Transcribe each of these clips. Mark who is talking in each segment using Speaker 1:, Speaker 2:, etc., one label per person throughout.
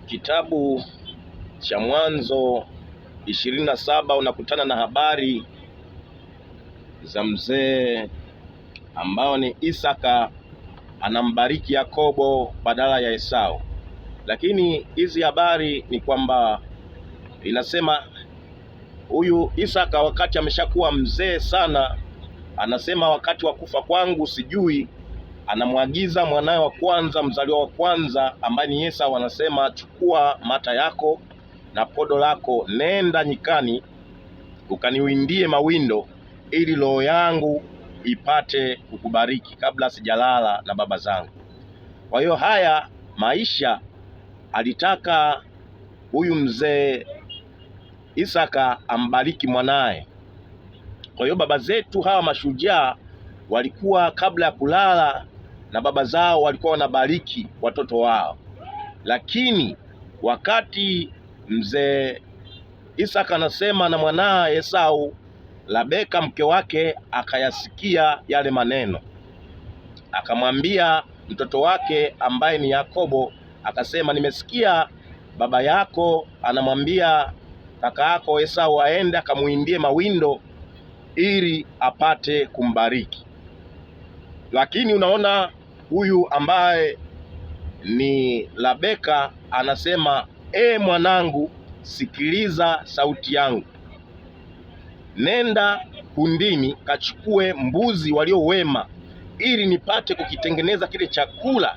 Speaker 1: Kitabu cha Mwanzo 27 unakutana na habari za mzee ambao ni Isaka anambariki Yakobo badala ya Esau. Lakini hizi habari ni kwamba inasema huyu Isaka wakati ameshakuwa mzee sana, anasema wakati wa kufa kwangu sijui, anamwagiza mwanawe wa kwanza, mzaliwa wa kwanza ambaye ni Esau, anasema chukua mata yako na podo lako, nenda nyikani ukaniwindie mawindo ili roho yangu ipate kukubariki kabla sijalala na baba zangu. Kwa hiyo haya maisha alitaka huyu mzee Isaka ambariki mwanaye. Kwa hiyo baba zetu hawa mashujaa walikuwa kabla ya kulala na baba zao walikuwa wanabariki watoto wao, lakini wakati mzee Isaka anasema na mwanae Esau, Rebeka mke wake akayasikia yale maneno, akamwambia mtoto wake ambaye ni Yakobo, akasema, nimesikia baba yako anamwambia kaka yako Esau aende akamuindie mawindo ili apate kumbariki. Lakini unaona huyu ambaye ni Rebeka anasema, mwanangu, sikiliza sauti yangu, nenda kundini kachukue mbuzi walio wema ili nipate kukitengeneza kile chakula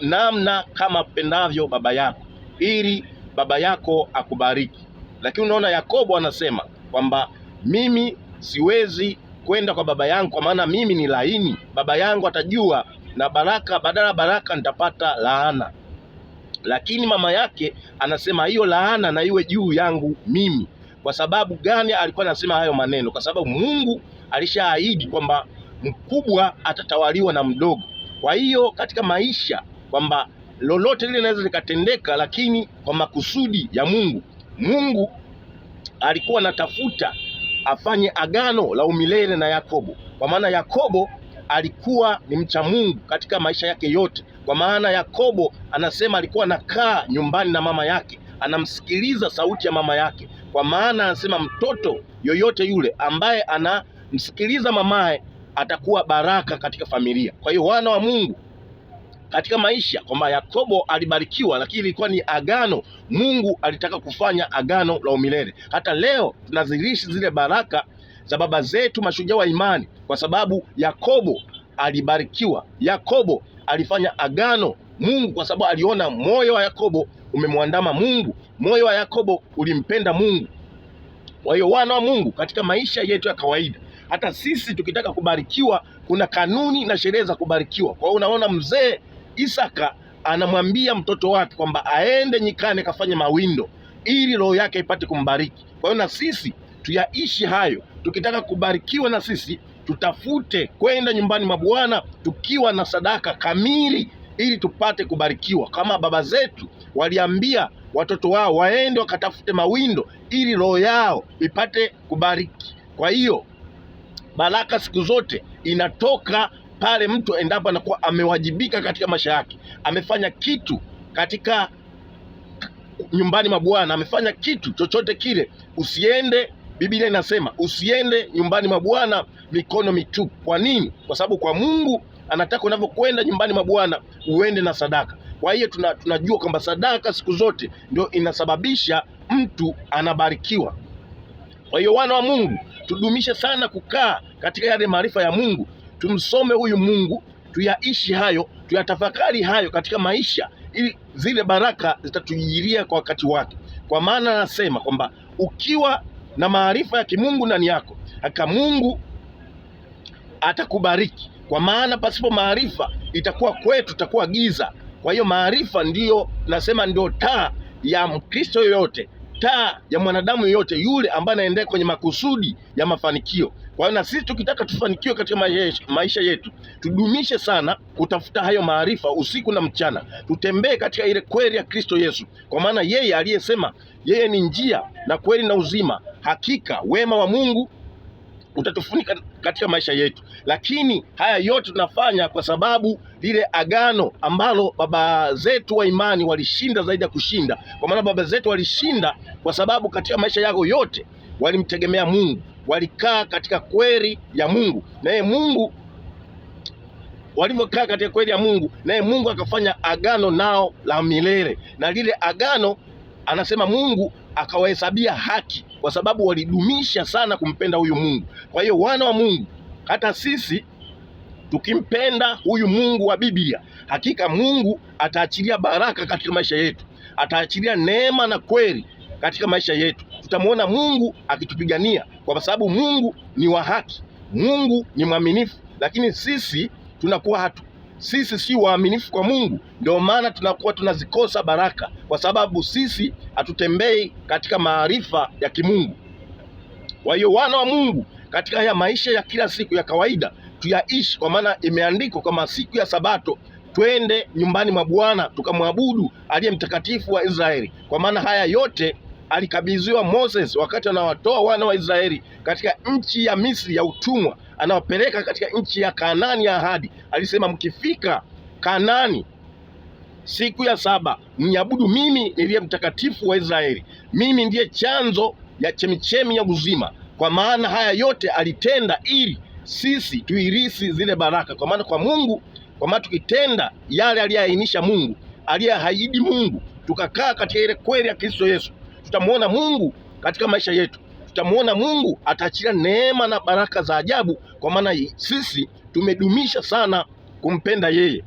Speaker 1: namna kama pendavyo baba yako, ili baba yako akubariki. Lakini unaona Yakobo anasema kwamba mimi siwezi kwenda kwa baba yangu, kwa maana mimi ni laini, baba yangu atajua na baraka, badala baraka nitapata laana. Lakini mama yake anasema hiyo laana na iwe juu yangu mimi. Kwa sababu gani alikuwa anasema hayo maneno? Kwa sababu Mungu alishaahidi kwamba mkubwa atatawaliwa na mdogo. Kwa hiyo katika maisha kwamba lolote lile linaweza likatendeka, lakini kwa makusudi ya Mungu. Mungu alikuwa anatafuta afanye agano la umilele na Yakobo, kwa maana Yakobo alikuwa ni mcha Mungu katika maisha yake yote. Kwa maana Yakobo anasema alikuwa anakaa nyumbani na mama yake, anamsikiliza sauti ya mama yake. Kwa maana anasema mtoto yoyote yule ambaye anamsikiliza mamaye atakuwa baraka katika familia. Kwa hiyo wana wa Mungu katika maisha kwamba Yakobo alibarikiwa, lakini ilikuwa ni agano. Mungu alitaka kufanya agano la umilele. Hata leo tunazirishi zile baraka za baba zetu mashujaa wa imani, kwa sababu Yakobo alibarikiwa. Yakobo alifanya agano Mungu, kwa sababu aliona moyo wa Yakobo umemwandama Mungu, moyo wa Yakobo ulimpenda Mungu. Kwa hiyo wana wa Mungu katika maisha yetu ya kawaida, hata sisi tukitaka kubarikiwa, kuna kanuni na sheria za kubarikiwa. Kwa hiyo unaona mzee Isaka anamwambia mtoto wake kwamba aende nyikani kafanye mawindo ili roho yake ipate kumbariki. Kwa hiyo na sisi tuyaishi hayo. Tukitaka kubarikiwa na sisi tutafute kwenda nyumbani mwa Bwana tukiwa na sadaka kamili ili tupate kubarikiwa, kama baba zetu waliambia watoto wao waende wakatafute mawindo ili roho yao ipate kubariki. Kwa hiyo baraka siku zote inatoka pale mtu endapo anakuwa amewajibika katika maisha yake, amefanya kitu katika nyumbani mwa Bwana, amefanya kitu chochote kile. Usiende, Biblia inasema usiende nyumbani mwa Bwana mikono mitupu. Kwa nini? Kwa sababu kwa Mungu anataka unapokwenda nyumbani mwa Bwana uende na sadaka. Kwa hiyo tunajua kwamba sadaka siku zote ndio inasababisha mtu anabarikiwa. Kwa hiyo wana wa Mungu, tudumishe sana kukaa katika yale maarifa ya Mungu, tumsome huyu Mungu, tuyaishi hayo, tuyatafakari hayo katika maisha, ili zile baraka zitatujiria kwa wakati wake. Kwa maana anasema kwamba ukiwa na maarifa ya kimungu ndani yako, haka Mungu atakubariki. Kwa maana pasipo maarifa itakuwa kwetu itakuwa giza. Kwa hiyo maarifa ndiyo nasema ndio taa ya Mkristo yoyote, taa ya mwanadamu yoyote yule ambaye anaendea kwenye makusudi ya mafanikio. Kwa hiyo na sisi tukitaka tufanikiwe katika maisha yetu, tudumishe sana kutafuta hayo maarifa usiku na mchana. Tutembee katika ile kweli ya Kristo Yesu, kwa maana yeye aliyesema yeye ni njia na kweli na uzima, hakika wema wa Mungu utatufunika katika maisha yetu. Lakini haya yote tunafanya kwa sababu lile agano ambalo baba zetu wa imani walishinda zaidi ya kushinda. Kwa maana baba zetu walishinda kwa sababu katika maisha yao yote walimtegemea Mungu, walikaa katika kweli ya Mungu, naye Mungu walivyokaa katika kweli ya Mungu, naye Mungu akafanya agano nao la milele, na lile agano anasema Mungu akawahesabia haki kwa sababu walidumisha sana kumpenda huyu Mungu. Kwa hiyo wana wa Mungu, hata sisi tukimpenda huyu Mungu wa Biblia, hakika Mungu ataachilia baraka katika maisha yetu, ataachilia neema na kweli katika maisha yetu. Tutamwona Mungu akitupigania kwa sababu Mungu ni wa haki, Mungu ni mwaminifu, lakini sisi sisi si waaminifu kwa Mungu. Ndio maana tunakuwa tunazikosa baraka, kwa sababu sisi hatutembei katika maarifa ya kimungu. Kwa hiyo wana wa Mungu, katika haya maisha ya kila siku ya kawaida tuyaishi, kwa maana imeandikwa kama siku ya Sabato twende nyumbani mwa Bwana tukamwabudu aliye mtakatifu wa Israeli. Kwa maana haya yote alikabidhiwa Moses wakati anawatoa wana wa Israeli katika nchi ya Misri ya utumwa, anawapeleka katika nchi ya Kanaani ya ahadi. Alisema mkifika Kanaani siku ya 7 mniabudu mimi niliye mtakatifu wa Israeli, mimi ndiye chanzo ya chemichemi ya uzima. Kwa maana haya yote alitenda ili sisi tuirisi zile baraka. Kwa maana tukitenda yale aliyeainisha Mungu, aliyeahidi Mungu, tukakaa katika ile kweli ya Kristo Yesu, tutamuona Mungu katika maisha yetu. Tutamuona Mungu ataachilia neema na baraka za ajabu, kwa maana sisi tumedumisha sana kumpenda yeye.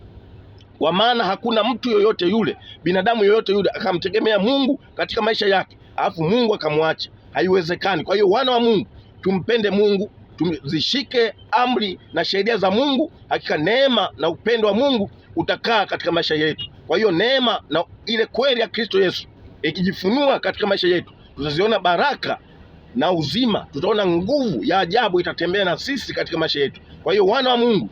Speaker 1: Kwa maana hakuna mtu yoyote yule, binadamu yoyote yule akamtegemea Mungu katika maisha yake alafu Mungu akamwacha. Haiwezekani. Kwa hiyo wana wa Mungu, tumpende Mungu, tuzishike amri na sheria za Mungu. Hakika neema na upendo wa Mungu utakaa katika maisha yetu. Kwa hiyo neema na ile kweli ya Kristo Yesu ikijifunua katika maisha yetu, tutaziona baraka na uzima, tutaona nguvu ya ajabu itatembea na sisi katika maisha yetu. Kwa hiyo wana wa Mungu,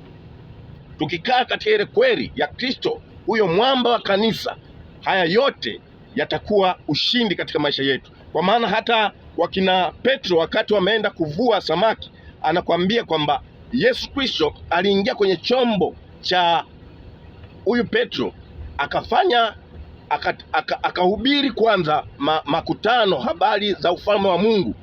Speaker 1: tukikaa katika ile kweli ya Kristo, huyo mwamba wa kanisa, haya yote yatakuwa ushindi katika maisha yetu. Kwa maana hata wakina Petro wakati wameenda kuvua samaki, anakuambia kwamba Yesu Kristo aliingia kwenye chombo cha huyu Petro, akahubiri kwanza makutano habari za ufalme wa Mungu,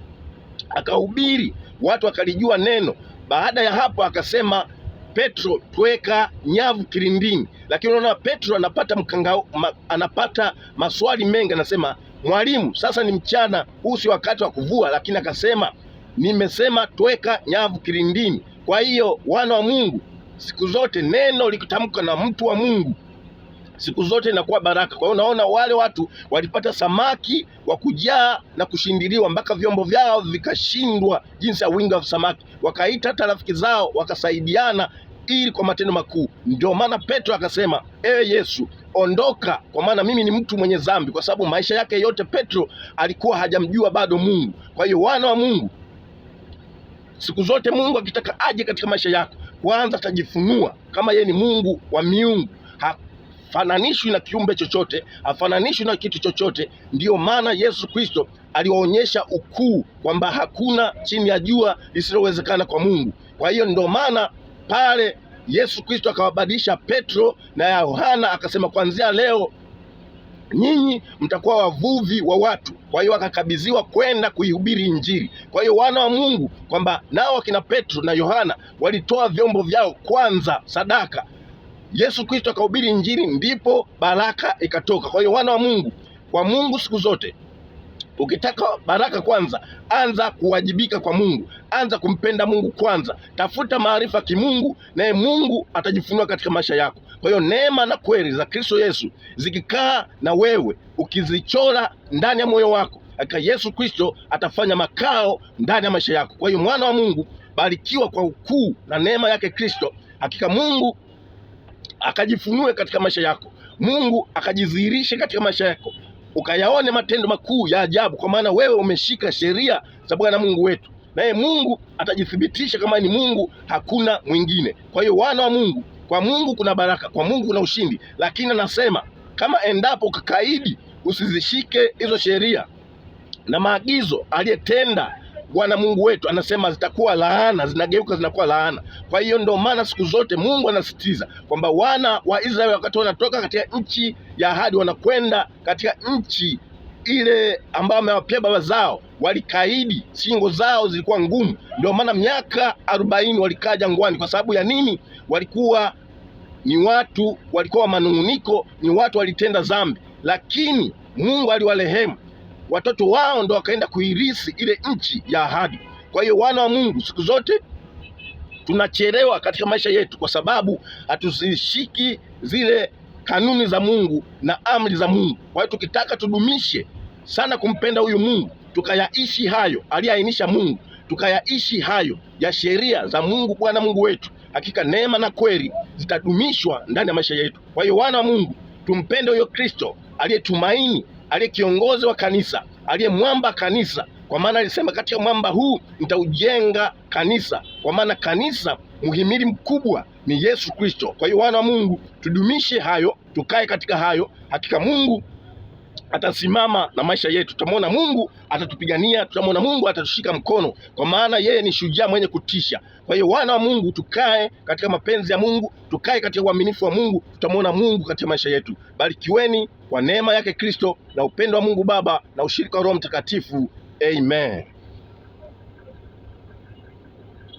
Speaker 1: akahubiri, watu wakalijua neno. Baada ya hapo akasema, Petro, tuweka nyavu kilindini. Lakini unaona Petro anapata maswali mengi, anasema, mwalimu, sasa ni mchana, huu si wakati wa kuvua. Lakini akasema, nimesema tuweka nyavu kilindini. Kwa hiyo wana wa Mungu, siku zote neno likitamka na mtu wa Mungu, siku zote inakuwa baraka. Kwa hiyo unaona wale watu walipata samaki wa kujaa na kushindiliwa mpaka vyombo vyao vikashindwa jinsi ya wingi wa samaki, wakaita hata rafiki zao wakasaidiana ili kwa matendo makuu. Ndio maana Petro akasema, ewe Yesu, ondoka, kwa maana mimi ni mtu mwenye dhambi. Kwa sababu maisha yake yote Petro alikuwa hajamjua bado Mungu. Kwa hiyo wana wa Mungu, siku zote Mungu akitaka aje katika maisha yako, kwanza atajifunua kama yeye ni Mungu wa miungu. Hafananishwi na kiumbe chochote, hafananishwi na kitu chochote. Ndiyo maana Yesu Kristo aliwaonyesha ukuu kwamba hakuna chini ya jua lisilowezekana kwa Mungu. Kwa hiyo ndio maana pale Yesu Kristo akawabadilisha Petro na Yohana, akasema, kuanzia leo nyinyi mtakuwa wavuvi wa watu. Kwa hiyo wakakabidhiwa kwenda kuihubiri Injili. Kwa hiyo wana wa Mungu, kwamba nao wakina Petro na Yohana walitoa vyombo vyao kwanza sadaka, Yesu Kristo akahubiri Injili, ndipo baraka ikatoka. Kwa hiyo wana wa Mungu, kwa Mungu siku zote, ukitaka baraka kwanza, anza kuwajibika kwa Mungu, anza kumpenda Mungu kwanza, tafuta maarifa kimungu, naye Mungu atajifunua katika maisha yako. Kwa hiyo neema na kweli za Kristo Yesu zikikaa na wewe, ukizichora ndani ya moyo wako, hakika Yesu Kristo atafanya makao ndani ya maisha yako. Kwa hiyo mwana wa Mungu, barikiwa kwa ukuu na neema yake Kristo. Hakika Mungu akajifunue katika maisha yako, Mungu akajidhihirishe katika maisha yako, ukayaone matendo makuu ya ajabu, kwa maana wewe umeshika sheria za Bwana Mungu wetu, naye Mungu atajithibitisha kama ni Mungu, hakuna mwingine. Kwa hiyo wana wa Mungu, kwa Mungu kuna baraka, kwa Mungu kuna ushindi. Lakini anasema kama endapo ukakaidi, usizishike hizo sheria na maagizo aliyetenda Bwana Mungu wetu anasema zitakuwa laana, zinageuka zinakuwa laana. Kwa hiyo ndio maana siku zote Mungu anasisitiza kwamba wana wa Israeli wakati wanatoka katika nchi ya ahadi wanakwenda katika nchi ile ambayo amewapia baba zao, walikaidi, singo zao zilikuwa ngumu. Ndio maana miaka 40 walikaa jangwani. Kwa sababu ya nini? Walikuwa ni watu, walikuwa manunguniko, ni watu walitenda dhambi, lakini Mungu aliwarehemu. Watoto wao ndo wakaenda kuirisi ile nchi ya ahadi. Kwa hiyo wana wa Mungu, siku zote tunachelewa katika maisha yetu kwa sababu hatuzishiki zile kanuni za Mungu na amri za Mungu. Kwa hiyo tukitaka tudumishe sana kumpenda huyu Mungu, tukayaishi hayo aliyeainisha Mungu, tukayaishi hayo ya sheria za Mungu Bwana Mungu wetu, hakika neema na kweli zitadumishwa ndani ya maisha yetu. Kwa hiyo wana wa Mungu, tumpende huyo Kristo aliyetumaini, aliye kiongozi wa kanisa, aliye mwamba kanisa, kwa maana alisema katika mwamba huu nitaujenga kanisa, kwa maana kanisa muhimili mkubwa ni Yesu Kristo. Kwa hiyo wana wa Mungu, tudumishe hayo, tukae katika hayo, hakika Mungu atasimama na maisha yetu. Tutamwona Mungu atatupigania, tutamwona Mungu atatushika mkono, kwa maana yeye ni shujaa mwenye kutisha. Kwa hiyo wana wa Mungu, tukae katika mapenzi ya Mungu, tukae katika uaminifu wa Mungu, tutamwona Mungu katika maisha yetu. Barikiweni kwa neema yake Kristo na upendo wa Mungu Baba na ushirika wa Roho Mtakatifu. Amen.